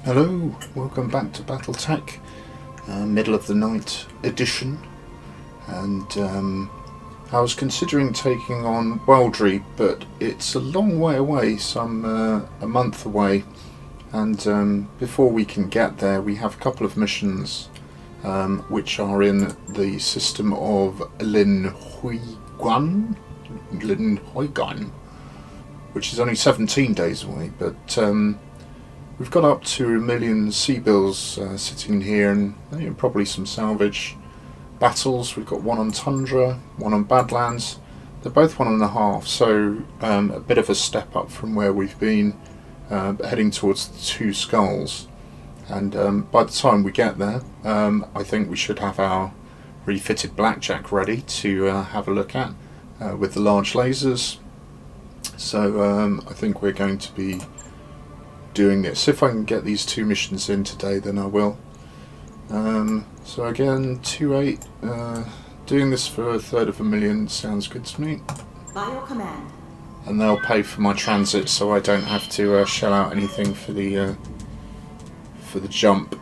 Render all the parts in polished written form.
Hello, welcome back to BattleTech, middle of the night edition, and I was considering taking on Weldry, but it's a long way away, some a month away, and before we can get there we have a couple of missions which are in the system of Lin Huiguan, which is only 17 days away, but we've got up to 1 million sea bills sitting here, and probably some salvage battles. We've got one on Tundra, one on Badlands. They're both 1.5, so a bit of a step up from where we've been, heading towards the 2 skulls. And by the time we get there, I think we should have our refitted blackjack ready to have a look at with the large lasers. So I think we're going to be doing this. If I can get these 2 missions in today, then I will. So again, 2.8, doing this for 1/3 of a million sounds good to me. By your command. And they'll pay for my transit, so I don't have to shell out anything for the jump.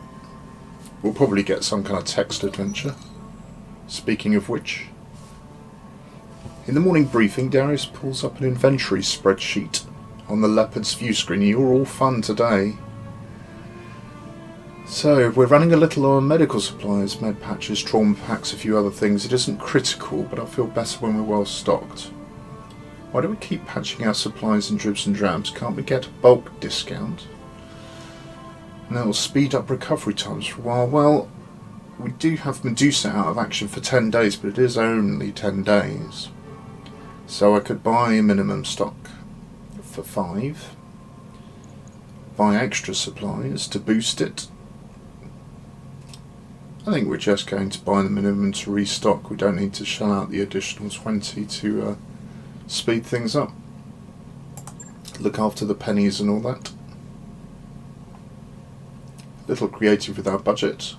We'll probably get some kind of text adventure. Speaking of which, in the morning briefing, Darius pulls up an inventory spreadsheet on the Leopard's view screen. You're all fun today. So, we're running a little on medical supplies, med patches, trauma packs, a few other things. It isn't critical, but I feel better when we're well stocked. Why do we keep patching our supplies in dribs and drabs? Can't we get a bulk discount? And that will speed up recovery times for a while. Well, we do have Medusa out of action for 10 days, but it is only 10 days. So I could buy minimum stock for 5, buy extra supplies to boost it. I think we're just going to buy the minimum to restock. We don't need to shell out the additional 20 to speed things up. Look after the pennies and all that. A little creative with our budget.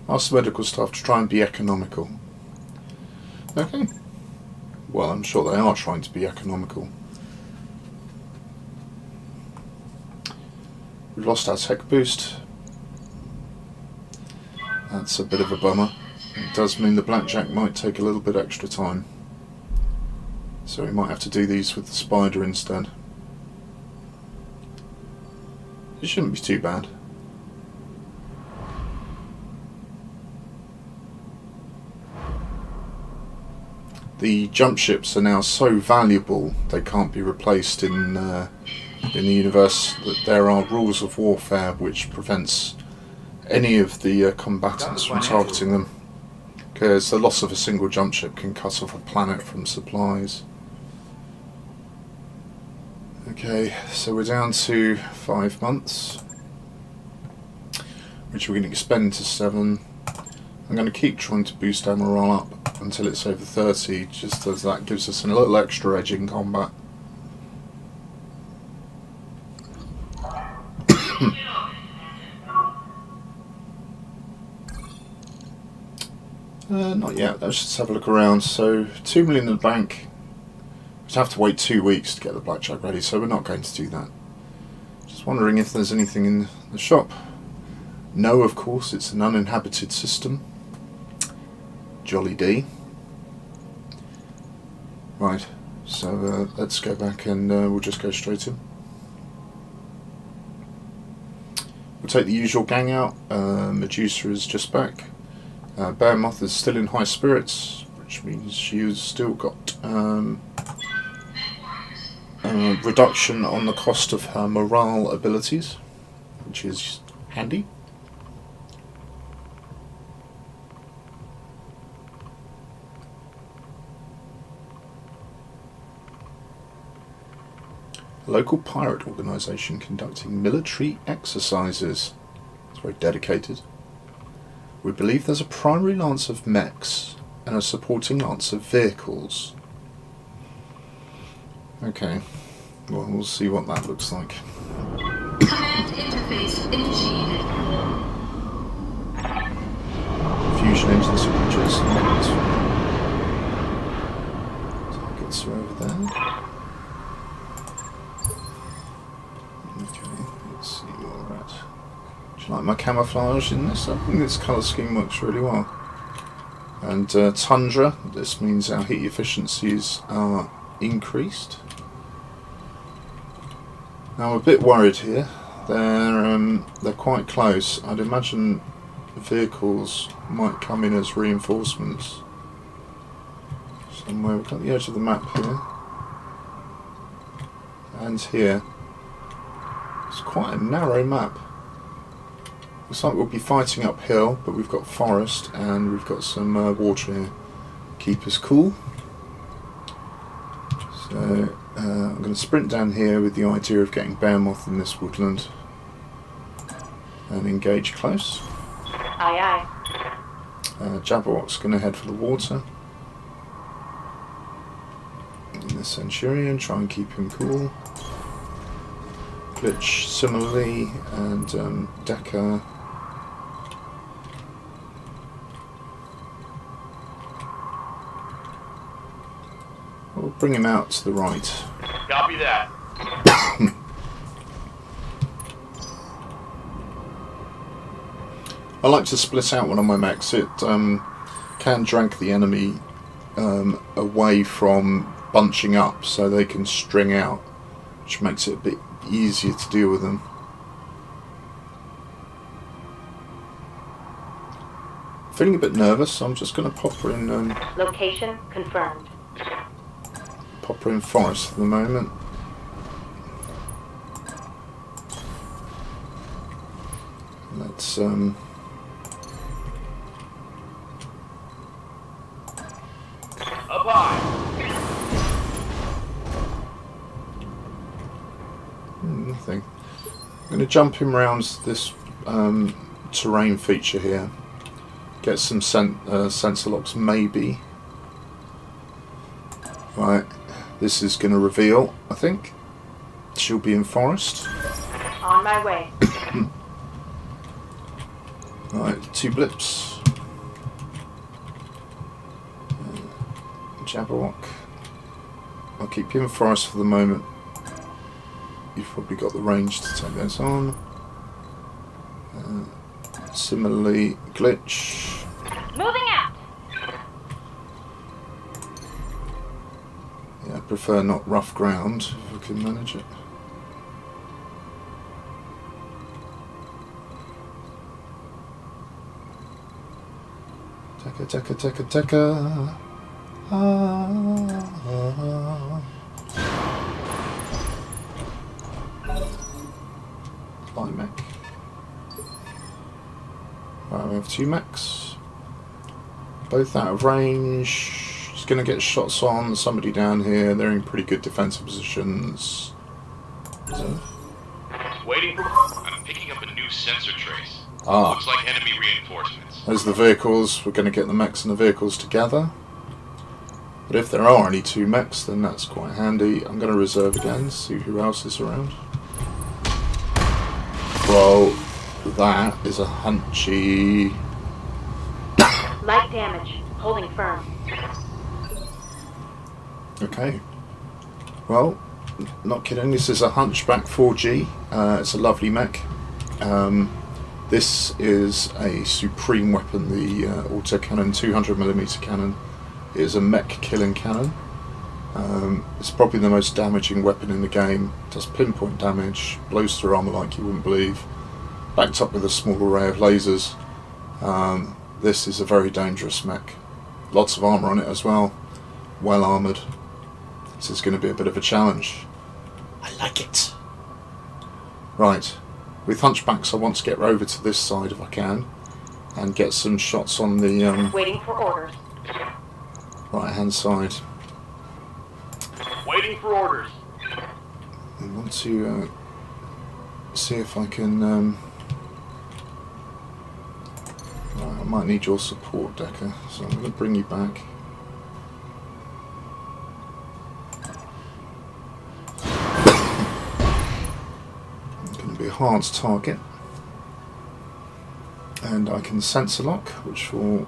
Ask the medical staff to try and be economical. Okay. Well, I'm sure they are trying to be economical. We've lost our tech boost. That's a bit of a bummer. It does mean the blackjack might take a little bit extra time. So we might have to do these with the spider instead. It shouldn't be too bad. The jump ships are now so valuable they can't be replaced in the universe. That there are rules of warfare which prevents any of the combatants from targeting them, because the loss of a single jump ship can cut off a planet from supplies. Okay, so we're down to 5 months, which we're going to expend to 7. I'm going to keep trying to boost our morale up until it's over 30, just as that gives us a little extra edge in combat. Not yet, let's just have a look around. So 2 million in the bank. We'd have to wait 2 weeks to get the blackjack ready, so we're not going to do that. Just wondering if there's anything in the shop. No, of course, it's an uninhabited system. Jolly D. Right, so let's go back and we'll just go straight in. We'll take the usual gang out. Medusa is just back. Bearmoth is still in high spirits, which means she's still got reduction on the cost of her morale abilities, which is handy. A local pirate organisation conducting military exercises. It's very dedicated. We believe there's a primary lance of mechs and a supporting lance of vehicles. Okay, well, we'll see what that looks like. Command interface initiated. Fusion engine signatures. Targets are over there. Okay, Let's see where we're at. Do you like my camouflage in this? I think this colour scheme works really well. And tundra, this means our heat efficiencies are increased. Now I'm a bit worried here. They're quite close. I'd imagine vehicles might come in as reinforcements. Somewhere, we've got the edge of the map here. And here. It's quite a narrow map. Looks like we'll be fighting uphill, but we've got forest and we've got some water here. Keep us cool. So I'm going to sprint down here with the idea of getting bear moth in this woodland and engage close. Aye aye. Jabberwock's going to head for the water. And the Centurion, try and keep him cool. Glitch similarly, and Decker. We'll bring him out to the right. Copy that. I like to split out one of my mechs. It can drag the enemy away from bunching up so they can string out, which makes it a bit easier to deal with them. Feeling a bit nervous, so I'm just going to pop her in. Location confirmed. Pop her in forest for the moment. Let's Up high. Nothing. I'm going to jump him around this terrain feature here. Get some sensor locks, maybe. Right, this is going to reveal, I think. She'll be in forest. On my way. Right, 2 blips. Jabberwock. I'll keep you in forest for the moment. You've probably got the range to take those on. Similarly, glitch. Moving out. Yeah, I prefer not rough ground if I can manage it. Tekka. Light mech. Right, we have 2 mechs. Both out of range. Just going to get shots on somebody down here. They're in pretty good defensive positions. Waiting for. I'm picking up a new sensor trace. Ah. Looks like enemy reinforcements. There's the vehicles. We're going to get the mechs and the vehicles together. But if there are only 2 mechs, then that's quite handy. I'm going to reserve again, see who else is around. Well, that is a hunchy. Light damage. Holding firm. Okay. Well, not kidding. This is a Hunchback 4G. It's a lovely mech. This is a supreme weapon, the autocannon 200mm cannon. It is a mech killing cannon. It's probably the most damaging weapon in the game. It does pinpoint damage, blows through armour like you wouldn't believe. Backed up with a small array of lasers. This is a very dangerous mech. Lots of armour on it as well. Well armoured. This is going to be a bit of a challenge. I like it. Right. With Hunchbacks I want to get over to this side if I can. And get some shots on the Waiting for orders. right hand side. Waiting for orders. I want to see if I can. Right, I might need your support, Decker, so I'm going to bring you back. It's going to be a hard target, and I can sensor lock, which will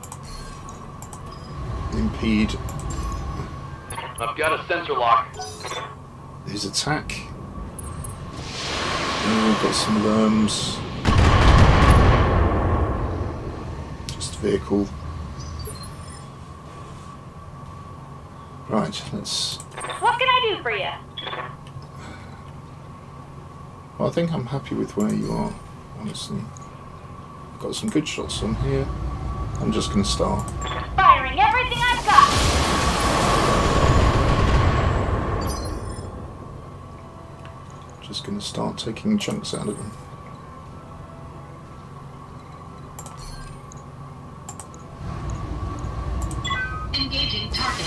impede I've got a sensor lock. his attack. We've got some worms. Just a vehicle. Right, let's... What can I do for you? Well, I think I'm happy with where you are, honestly. Got some good shots on here. I'm just going to start. Firing everything I've got! Just going to start taking chunks out of them. Engaging target.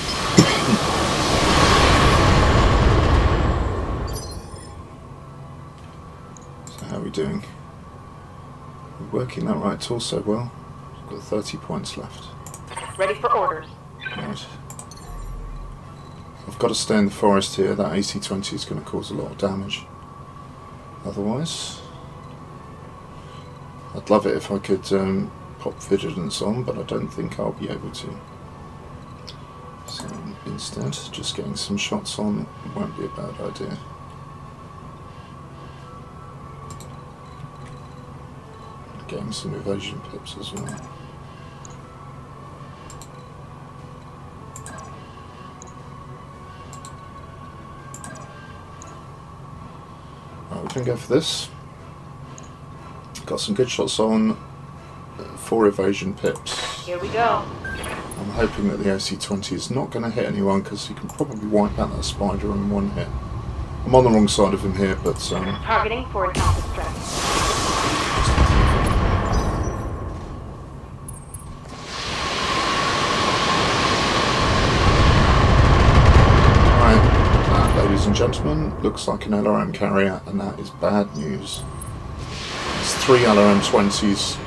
So how are we doing? We're working that right torso well. We've got 30 points left. Ready for orders. Right. I've got to stay in the forest here. That AC-20 is going to cause a lot of damage. Otherwise, I'd love it if I could pop Vigilance on, but I don't think I'll be able to. So instead, just getting some shots on won't be a bad idea. Getting some evasion pips as well. Right, we can go for this. Got some good shots on, 4 evasion pips. Here we go. I'm hoping that the AC-20 is not going to hit anyone because he can probably wipe out that spider in one hit. I'm on the wrong side of him here, but Targeting for an alpha stress. ladies and gentlemen, looks like an LRM carrier, and that is bad news. It's 3 LRM-20s.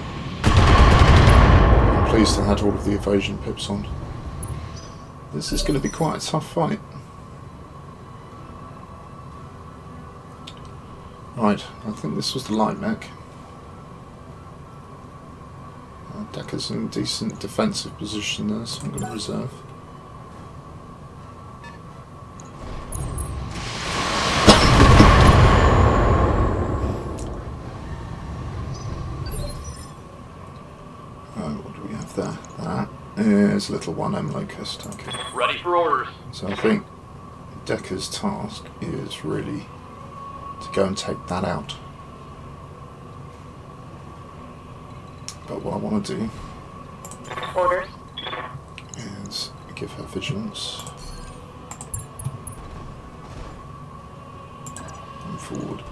I'm pleased to have all of the evasion pips on. This is going to be quite a tough fight. Right, I think this was the light mech. Decker's in a decent defensive position there, so I'm going to reserve. What do we have there? That is a little 1M locust. Okay. Ready for orders. So I think Decker's task is really to go and take that out. But what I want to do Orders. is give her vigilance. And forward.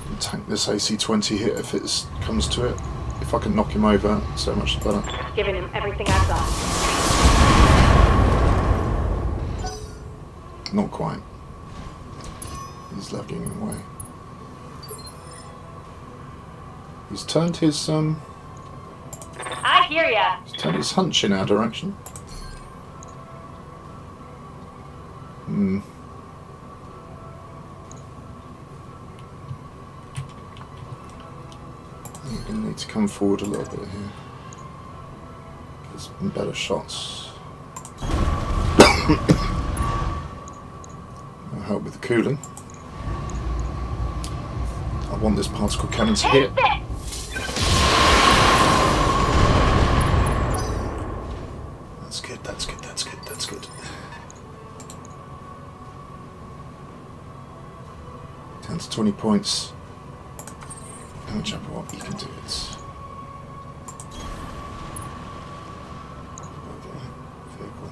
And tank this AC-20 hit if it comes to it. If I can knock him over, so much the better. Giving him everything I've got. Not quite. He's lagging away. He's turned his I hear ya. he's turned his hunch in our direction. Hmm. You're going to need to come forward a little bit here. Get some better shots. That'll help with the cooling. I want this particle cannon to hit. That's good, that's good, that's good, that's good. Down to 20 points. Oh, Jabberwock, you can do it. Vehicle.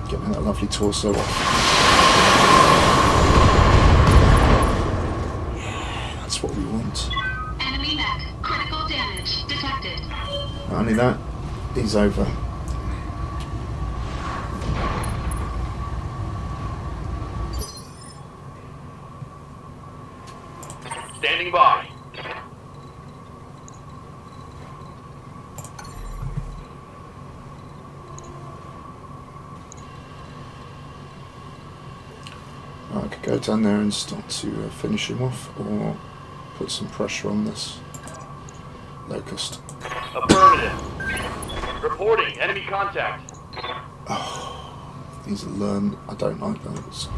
Getting that lovely torso off. Yeah, that's what we want. Enemy mech. Critical damage detected. Not only that, he's over. Standing by. I could go down there and start to finish him off, or put some pressure on this locust. Affirmative. Reporting enemy contact. These are learned. I don't like those.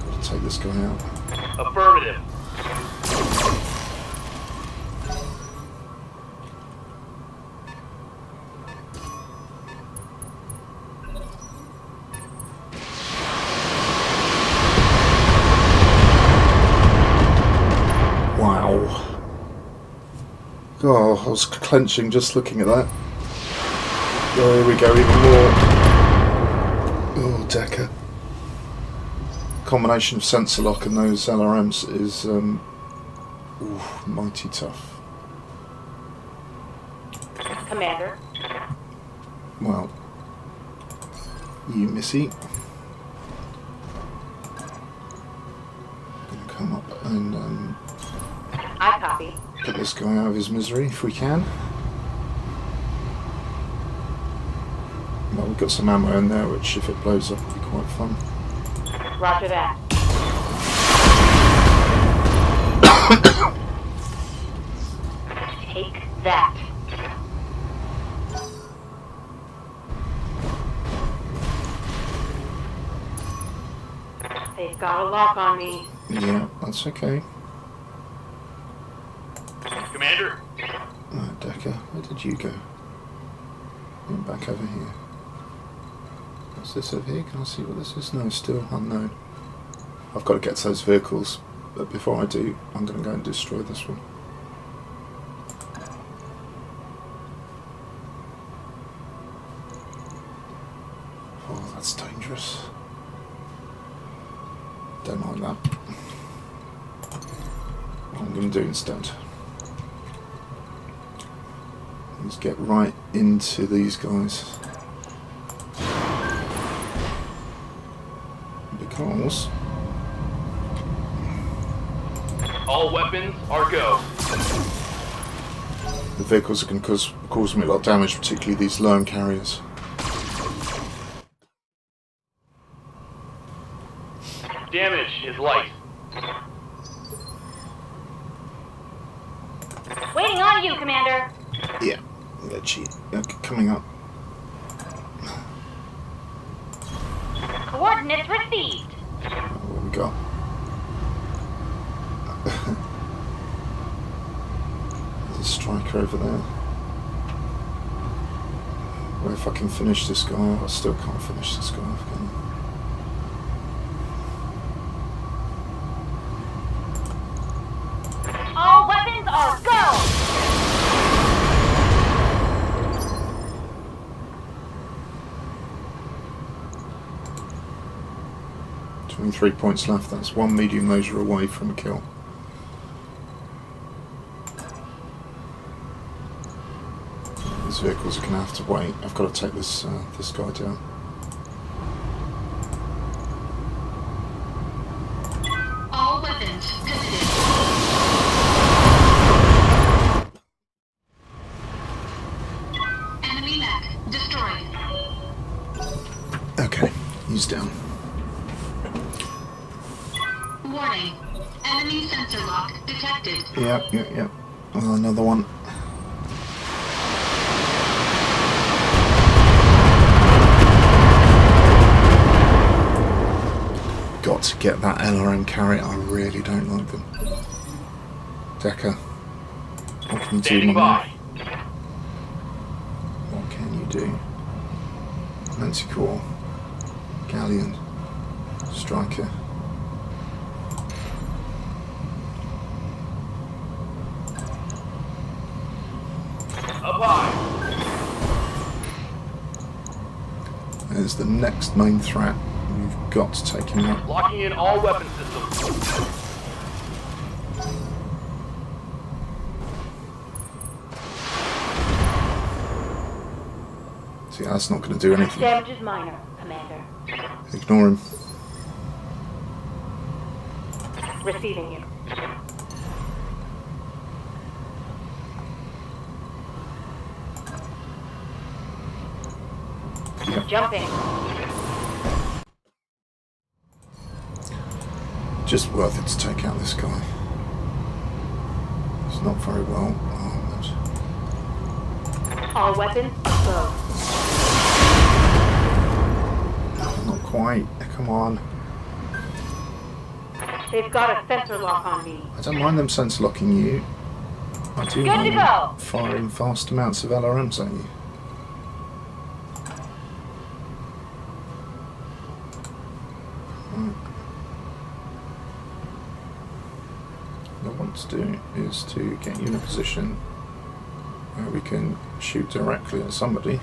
Got to take this guy out. Affirmative. Wow. Oh, I was clenching just looking at that. Oh, here we go, even more. Oh, Decker. Combination of sensor lock and those LRMs is mighty tough. Commander. Well, you missy. Gonna come up and I copy. get this guy out of his misery if we can. Well, we've got some ammo in there, which if it blows up will be quite fun. Roger that. Take that. They've got a lock on me. Yeah, that's okay. Commander. Right, Decker, where did you go? You're back over here. What's this over here? Can I see what this is? No, still unknown. I've got to get to those vehicles, but before I do, I'm going to go and destroy this one. Oh, that's dangerous. Don't like that. What I'm going to do instead is get right into these guys. Because All weapons are go. the vehicles are going to cause me a lot of damage, particularly these lone carriers. Damage is light. Waiting on you, Commander. Yeah, cheat. Coming up. Coordinates received. What have we got? There's a striker over there. Well, if I can finish this guy, I still can't finish this guy. Can I? All weapons are go! 23 points left. That's one medium laser away from a kill. These vehicles are going to have to wait. I've got to take this this guy down. All weapons pivoted. Enemy mech destroyed. Okay, he's down. Warning. Enemy sensor lock detected. Yep. Oh, another one. Got to get that LRM carrier. I really don't like them. Decker, what can you do, Standing my by. man? What can you do? Manticore, Galleon, Striker. Up high. There's the next main threat. We've got to take him out. Locking in all weapon systems. See, that's not going to do anything. Damage is minor, Commander. Ignore him. Receiving you. Yep. Jumping. Just worth it to take out this guy. It's not very well armed. All weapons are go. Not quite. Come on. They've got a sensor lock on me. I don't mind them sense locking you. I do Good to mind go. firing vast amounts of LRMs at you. Right. What I want to do is to get you in a position where we can shoot directly at somebody.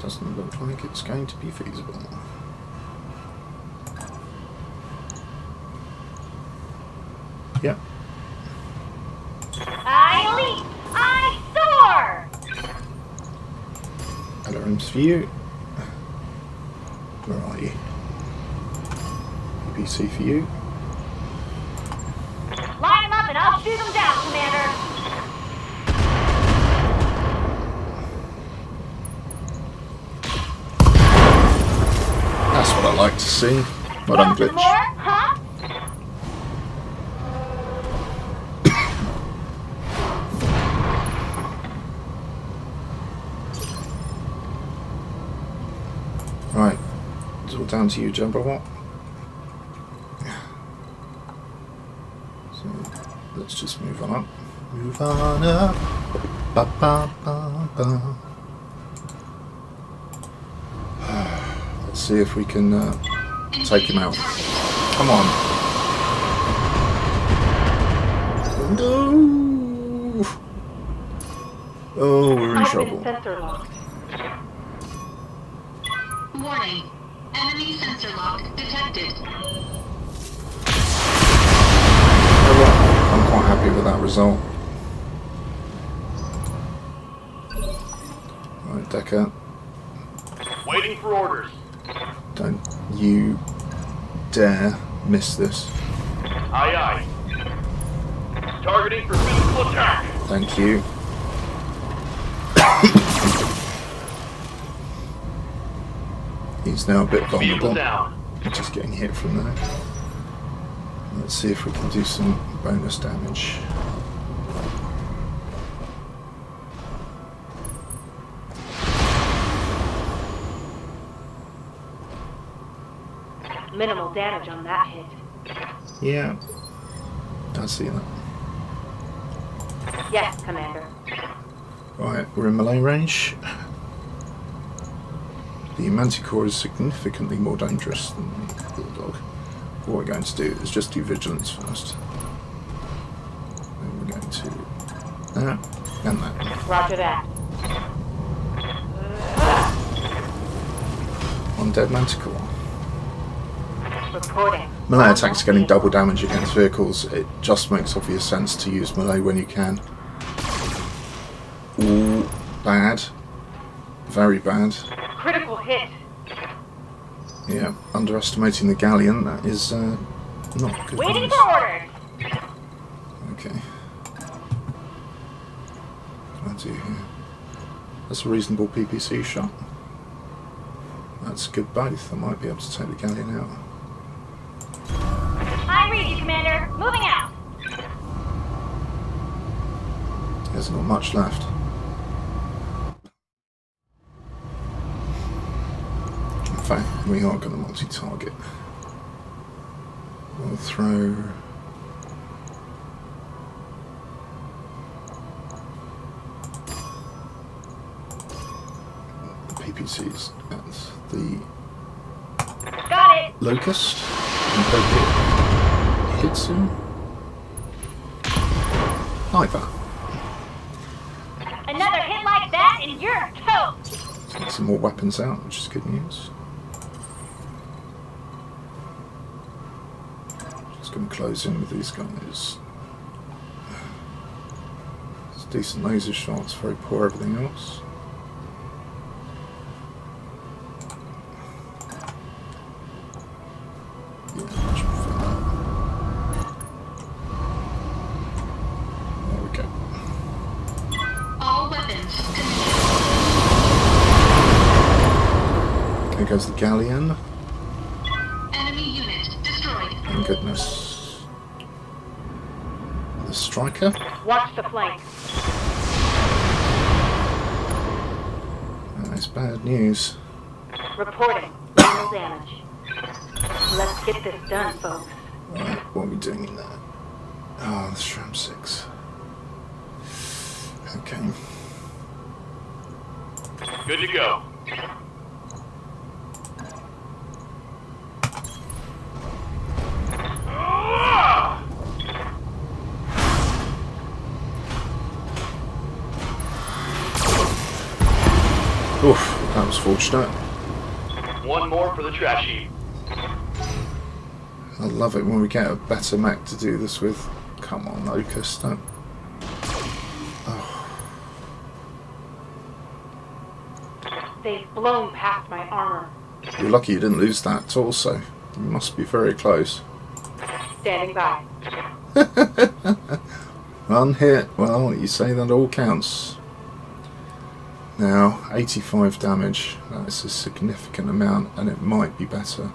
Doesn't look like it's going to be feasible. Yep. I leap! I soar! LRM's for you. Where are you? BBC for you. Line them up and I'll shoot them down, Commander! That's what I like to see. Well done, Want some Glitch. more, huh? Right, it's all down to you, Jabberwock. So let's just move on up. Move on up. Ba, ba, ba, ba. Let's see if we can take him out. Come on. No. Oh, we're in I've trouble. been sensor locked. Warning. Enemy sensor lock detected. Oh, well, I'm quite happy with that result. Right, Decker, Waiting for orders. don't you dare miss this. Aye aye. Targeting for physical attack. Thank you. He's now a bit Vehicle vulnerable. down. Just getting hit from there. Let's see if we can do some bonus damage. Minimal damage on that hit. Yeah, I see that. Yes, Commander. Right, we're in melee range. The Manticore is significantly more dangerous than the Bulldog. What we're going to do is just do vigilance first. Then we're going to that and that. Roger that. One dead Manticore. Reporting. Melee attacks getting double damage against vehicles. It just makes obvious sense to use melee when you can. Ooh, bad. Very bad. Critical hit. Yeah, underestimating the galleon, that is not good Waiting news. for orders. Okay. What can I do here? That's a reasonable PPC shot. That's good both. I might be able to take the galleon out. I read you, Commander. Moving out. He hasn't got much left. In fact, we are going to multi-target. We'll throw... PPCs at the Got it. Locust. And hope it hits him. Like that. Another hit like that and you're toast. Let's get some more weapons out, which is good news. Just going to close in with these guys. It's decent laser shots, very poor everything else. Yeah, much prefer that. There we go. All weapons committed. There goes the galleon. Enemy unit destroyed. Thank goodness. The striker. Watch the flank. That is bad news. Reporting. Minimal damage. Let's get this done, folks. Right, what are we doing in there? Oh, the Shram 6. Okay. Good to go. Oof, that was fortunate. One more for the trash heap. I love it when we get a better mech to do this with. Come on, Locust, don't. Oh, They've blown past my armor. you're lucky you didn't lose that torso. You must be very close. Standing by. One hit. Well, you say that all counts. Now, 85 damage. That's a significant amount, and it might be better.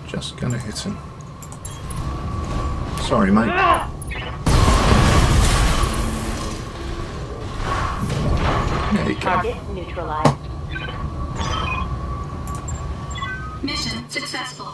Just gonna hit him. Sorry, mate. There you go. Target neutralized. Mission successful.